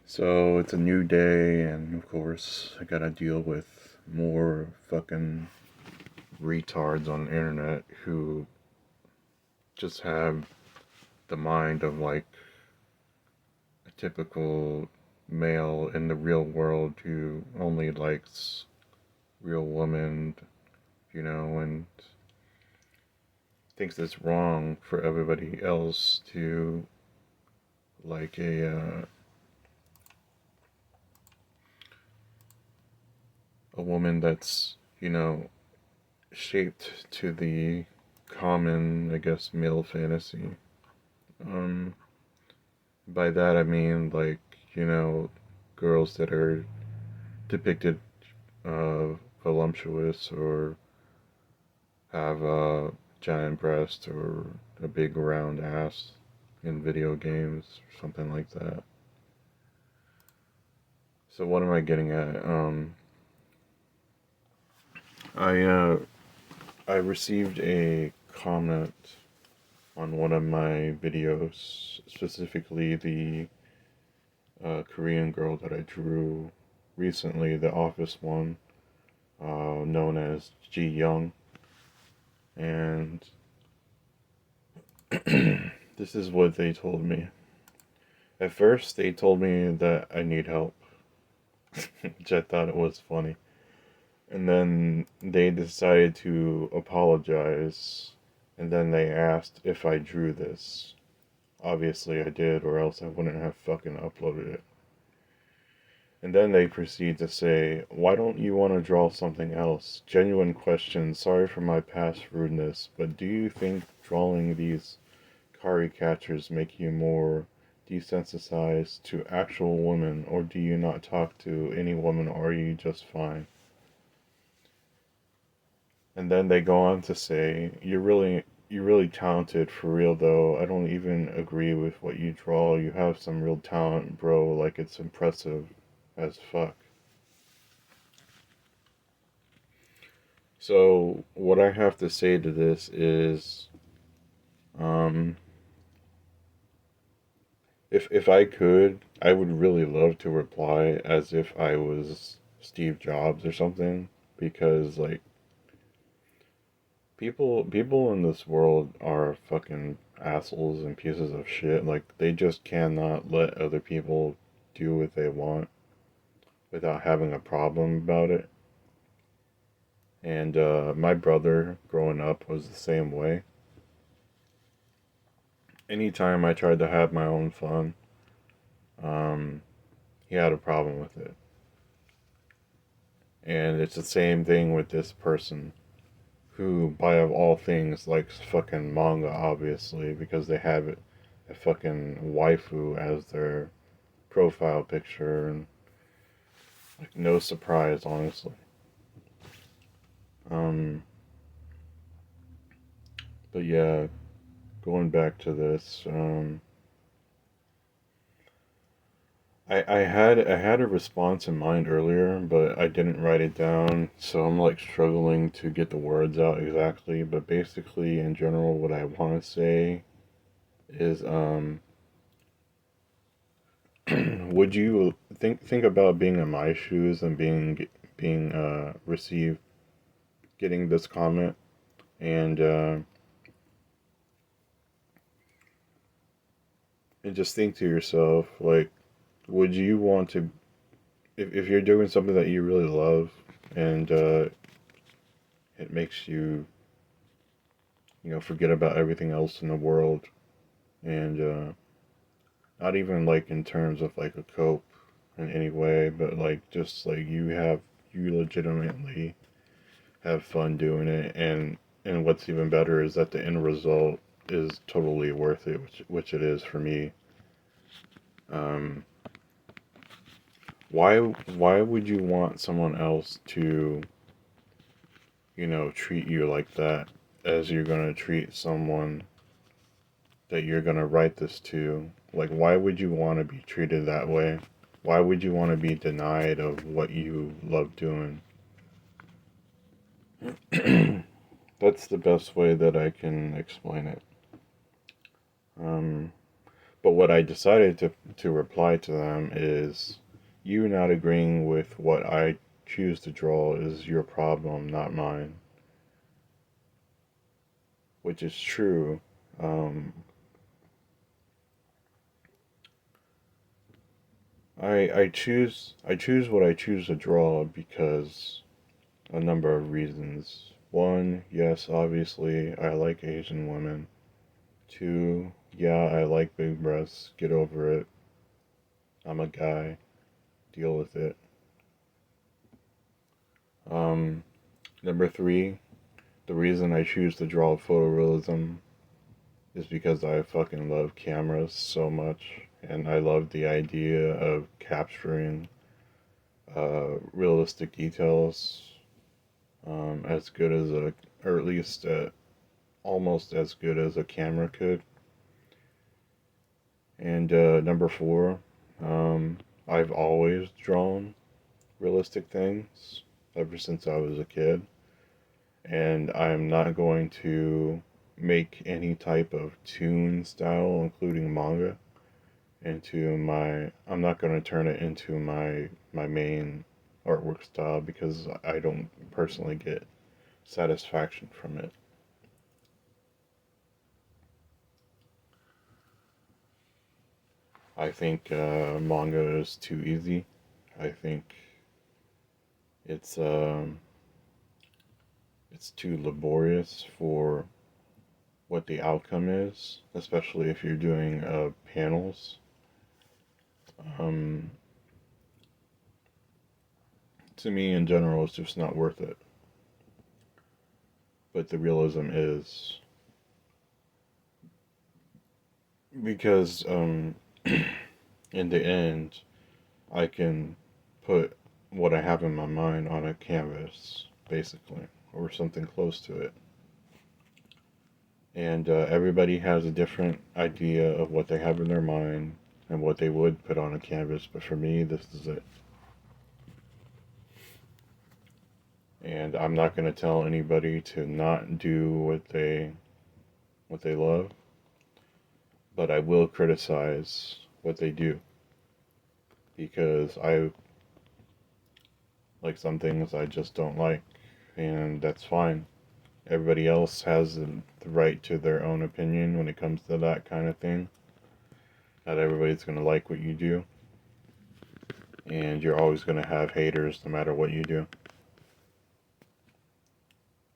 So it's a new day, and of course, I gotta deal with more fucking retards on the internet who just have the mind of like a typical male in the real world who only likes real women, and thinks it's wrong for everybody else to like a woman that's, shaped to the common, I guess, male fantasy. Um, by that I mean like, girls that are depicted voluptuous or have a giant breast or a big round ass in video games, or something like that. So what am I getting at? I I received a comment on one of my videos, specifically the Korean girl that I drew recently, the office one, known as Ji Young. And this is what they told me. At first, they told me that I need help, which I thought it was funny. And then they decided to apologize. And then they asked if I drew this. Obviously, I did, or else I wouldn't have fucking uploaded it. And then they proceed to say, why don't you want to draw something else? Genuine question, sorry for my past rudeness, but do you think drawing these caricatures make you more desensitized to actual women, or do you not talk to any woman, or are you just fine? And then they go on to say, you're really talented for real though. I don't even agree with what you draw. You have some real talent, bro. Like it's impressive as fuck. So what I have to say to this is, um, if I could, I would really love to reply as if I was Steve Jobs or something, because like people in this world are fucking assholes and pieces of shit. Like they just cannot let other people do what they want without having a problem about it. And my brother growing up was the same way. Anytime I tried to have my own fun, um, he had a problem with it. And it's the same thing with this person who, by of all things, likes fucking manga, obviously, because they have it, a fucking waifu as their profile picture, and like no surprise, honestly. Um, but yeah, going back to this, I had a response in mind earlier, but I didn't write it down, so I'm like struggling to get the words out exactly. But basically, in general, what I want to say is, would you think about being in my shoes and being receive getting this comment and just think to yourself like, would you want to, if you're doing something that you really love and it makes you, forget about everything else in the world, and not even like in terms of like a cope in any way, but like just like you legitimately have fun doing it, and what's even better is that the end result is totally worth it, which it is for me. Um, why would you want someone else to, treat you like that, as you're gonna treat someone that you're gonna write this to? Like, why would you want to be treated that way? Why would you want to be denied of what you love doing? That's the best way that I can explain it. Um, but what I decided to reply to them is, you not agreeing with what I choose to draw is your problem, not mine. Which is true. Um, I choose what I choose to draw because a number of reasons. One, yes, obviously I like Asian women. Two, yeah, I like big breasts. Get over it. I'm a guy. Deal with it. Um, Number three, the reason I choose to draw photorealism is because I fucking love cameras so much, and I love the idea of capturing realistic details as good as or at least almost as good as a camera could. And number four, um, I've always drawn realistic things ever since I was a kid, and I'm not going to make any type of toon style, including manga, into my. I'm not going to turn it into my main artwork style because I don't personally get satisfaction from it. I think manga is too easy. I think it's um, it's too laborious for what the outcome is, especially if you're doing panels. Um, to me, in general, it's just not worth it. But the realism is because in the end, I can put what I have in my mind on a canvas, basically, or something close to it. And everybody has a different idea of what they have in their mind and what they would put on a canvas, but for me, this is it. And I'm not going to tell anybody to not do what they love, but I will criticize what they do because I like some things I just don't like, and that's fine. Everybody else has the right to their own opinion when it comes to that kind of thing. Not everybody's going to like what you do, and you're always going to have haters no matter what you do.